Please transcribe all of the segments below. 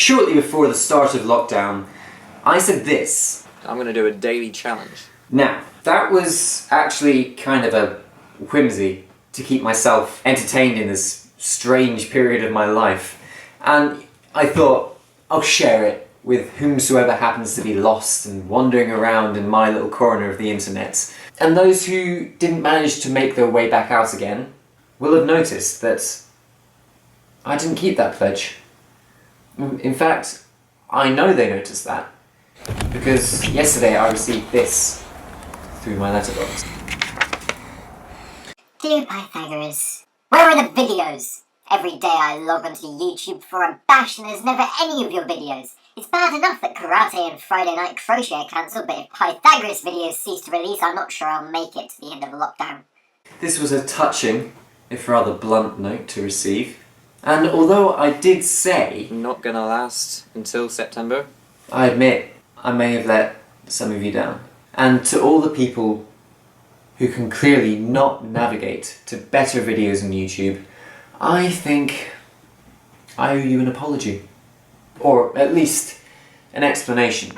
shortly before the start of lockdown, I said this. I'm going to do a daily challenge. Now, that was actually kind of a whimsy to keep myself entertained in this strange period of my life. And I thought, I'll share it with whomsoever happens to be lost and wandering around in my little corner of the internet. And those who didn't manage to make their way back out again will have noticed that I didn't keep that pledge. In fact, I know they noticed that, because yesterday I received this through my letterbox. Dear Pythagoras, where are the videos? Every day I log onto YouTube for a bash and there's never any of your videos. It's bad enough that karate and Friday night crochet are cancelled, but if Pythagoras videos cease to release, I'm not sure I'll make it to the end of the lockdown. This was a touching, if rather blunt note to receive. And although I did say... Not gonna last until September. I admit, I may have let some of you down. And to all the people who can clearly not navigate to better videos on YouTube, I think I owe you an apology. Or at least an explanation.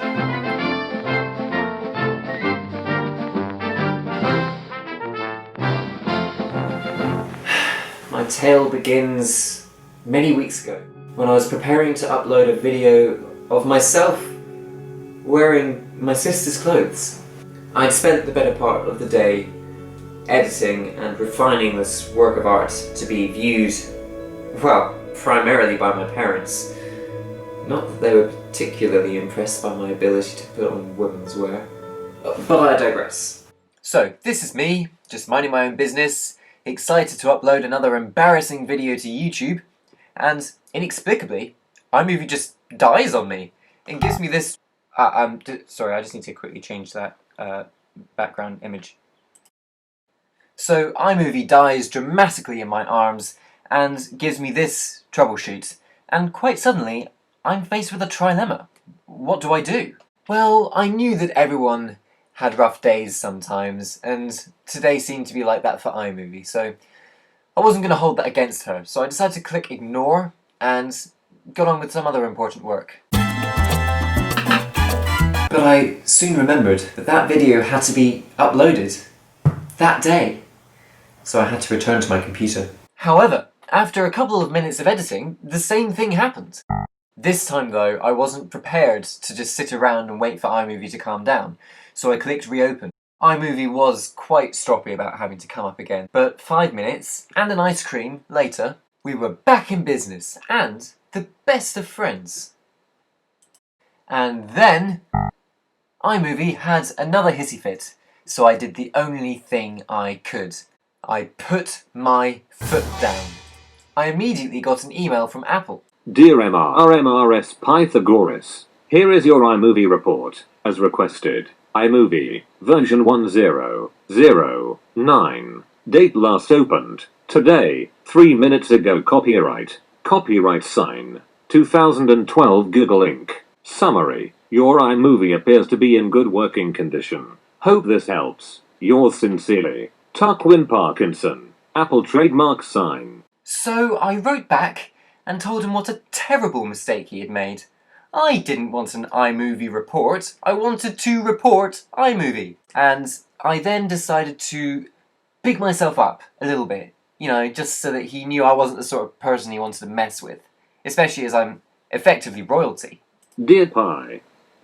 My tale begins many weeks ago, when I was preparing to upload a video of myself wearing my sister's clothes. I'd spent the better part of the day editing and refining this work of art to be viewed, well, primarily by my parents. Not that they were particularly impressed by my ability to put on women's wear. But I digress. So, this is me, just minding my own business, excited to upload another embarrassing video to YouTube, and inexplicably, iMovie just dies on me and gives me this... sorry, I just need to quickly change that background image. So iMovie dies dramatically in my arms and gives me this troubleshoot, and quite suddenly I'm faced with a trilemma. What do I do? Well, I knew that everyone had rough days sometimes, and today seemed to be like that for iMovie, so I wasn't going to hold that against her, so I decided to click ignore and got on with some other important work. But I soon remembered that that video had to be uploaded that day, so I had to return to my computer. However, after a couple of minutes of editing, the same thing happened. This time though, I wasn't prepared to just sit around and wait for iMovie to calm down, so I clicked reopen. iMovie was quite stroppy about having to come up again, but 5 minutes and an ice cream later, we were back in business and the best of friends. And then iMovie had another hissy fit, so I did the only thing I could. I put my foot down. I immediately got an email from Apple. Dear MRS pi-thagoras, here is your iMovie report, as requested. iMovie, version 1009. Date last opened, today, 3 minutes ago. Copyright sign, 2012 Google Inc. Summary, your iMovie appears to be in good working condition. Hope this helps. Yours sincerely, Tarquin Parkinson. Apple trademark sign. So I wrote back and told him what a terrible mistake he had made. I didn't want an iMovie report, I wanted to report iMovie. And I then decided to big myself up a little bit, you know, just so that he knew I wasn't the sort of person he wanted to mess with, especially as I'm effectively royalty. Dear Pi,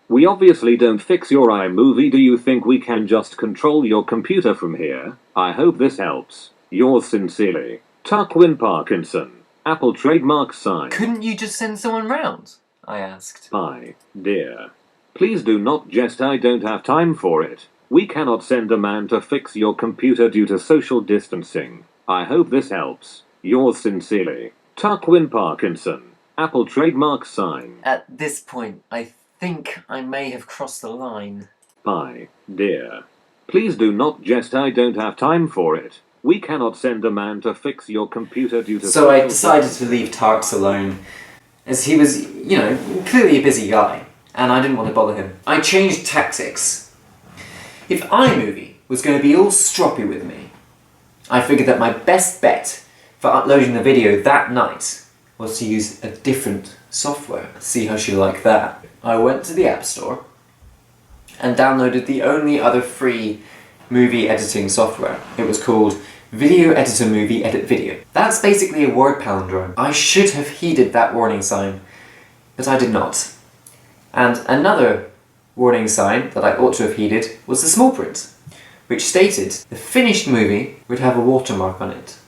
we obviously don't fix your iMovie. Do you think we can just control your computer from here? I hope this helps. Yours sincerely, Tarquin Parkinson. Apple trademark sign. Couldn't you just send someone round? I asked. Pi, dear. Please do not jest. I don't have time for it. We cannot send a man to fix your computer due to social distancing. I hope this helps. Yours sincerely, Tarquin Parkinson. Apple trademark sign. At this point, I think I may have crossed the line. Pi, dear. Please do not jest. I don't have time for it. We cannot send a man to fix your computer due to... So I decided to leave Tarks alone, as he was, you know, clearly a busy guy, and I didn't want to bother him. I changed tactics. If iMovie was going to be all stroppy with me, I figured that my best bet for uploading the video that night was to use a different software, see how she liked that. I went to the App Store and downloaded the only other free movie editing software. It was called Video Editor Movie Edit Video. That's basically a word palindrome. I should have heeded that warning sign, but I did not. And another warning sign that I ought to have heeded was the small print, which stated the finished movie would have a watermark on it.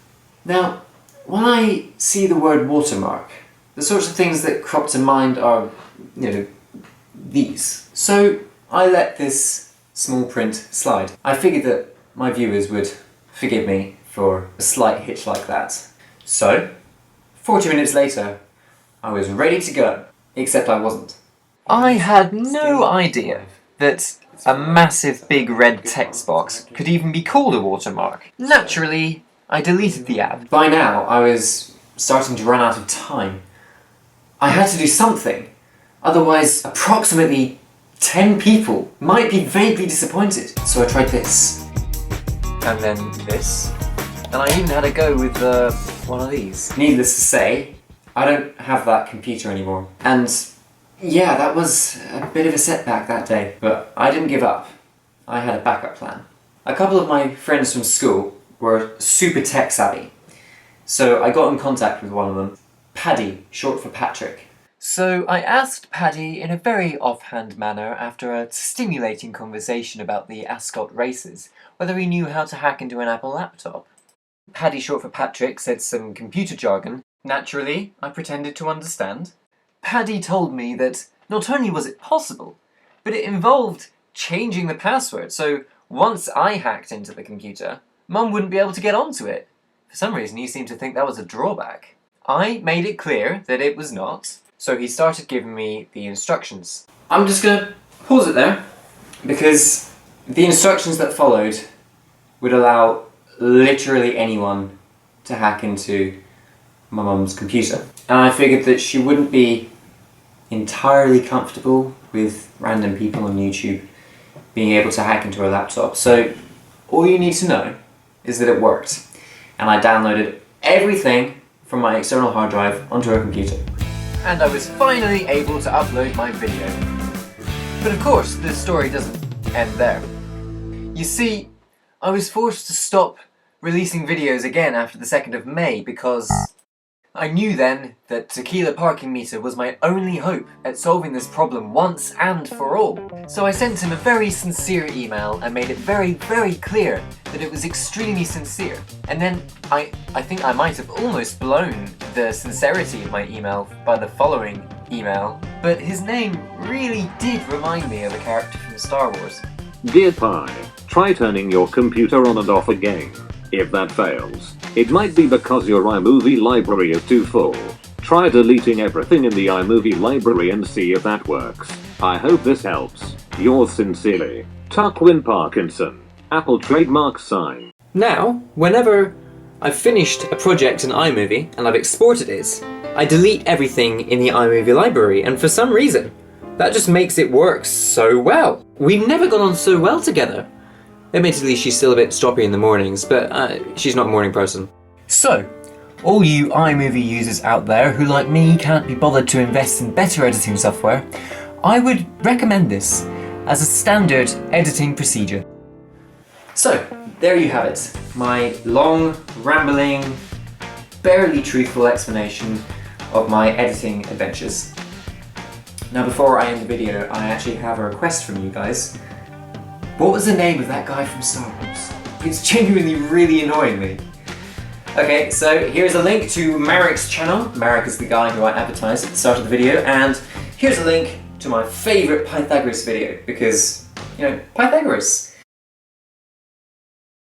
Now, when I see the word watermark, the sorts of things that crop to mind are, these. So I let this small print slide. I figured that my viewers would forgive me for a slight hitch like that. So, 40 minutes later, I was ready to go, except I wasn't. I had no idea that a massive big red text box could even be called a watermark. Naturally, I deleted the app. By now, I was starting to run out of time. I had to do something, otherwise approximately 10 people might be vaguely disappointed. So I tried this. And then this. And I even had a go with one of these. Needless to say, I don't have that computer anymore. And yeah, that was a bit of a setback that day. But I didn't give up. I had a backup plan. A couple of my friends from school were super tech savvy. So I got in contact with one of them. Paddy, short for Patrick. So I asked Paddy in a very offhand manner after a stimulating conversation about the Ascot races whether he knew how to hack into an Apple laptop. Paddy, short for Patrick, said some computer jargon. Naturally, I pretended to understand. Paddy told me that not only was it possible, but it involved changing the password, so once I hacked into the computer, Mum wouldn't be able to get onto it. For some reason he seemed to think that was a drawback. I made it clear that it was not, so he started giving me the instructions. I'm just gonna pause it there, because the instructions that followed would allow literally anyone to hack into my mum's computer. And I figured that she wouldn't be entirely comfortable with random people on YouTube being able to hack into her laptop. So all you need to know is that it worked. And I downloaded everything from my external hard drive onto her computer. And I was finally able to upload my video. But of course, the story doesn't end there. You see, I was forced to stop releasing videos again after the 2nd of May because I knew then that Tequila Parking Meter was my only hope at solving this problem once and for all. So I sent him a very sincere email and made it very, very clear that it was extremely sincere. And then I think I might have almost blown the sincerity of my email by the following email, but his name really did remind me of a character from Star Wars. Dear Pi, try turning your computer on and off again. If that fails, it might be because your iMovie library is too full. Try deleting everything in the iMovie library and see if that works. I hope this helps. Yours sincerely, Tuckwin Parkinson. Apple trademark sign. Now, whenever I've finished a project in iMovie and I've exported it, I delete everything in the iMovie library, and for some reason, that just makes it work so well. We've never gone on so well together. Admittedly, she's still a bit stroppy in the mornings, but she's not a morning person. So, all you iMovie users out there who, like me, can't be bothered to invest in better editing software, I would recommend this as a standard editing procedure. So, there you have it. My long, rambling, barely truthful explanation of my editing adventures. Now, before I end the video, I actually have a request from you guys. What was the name of that guy from Star Wars? It's genuinely really annoying me. Okay, so here's a link to Marek's channel. Marek is the guy who I advertised at the start of the video, and here's a link to my favourite Pythagoras video, because, Pythagoras.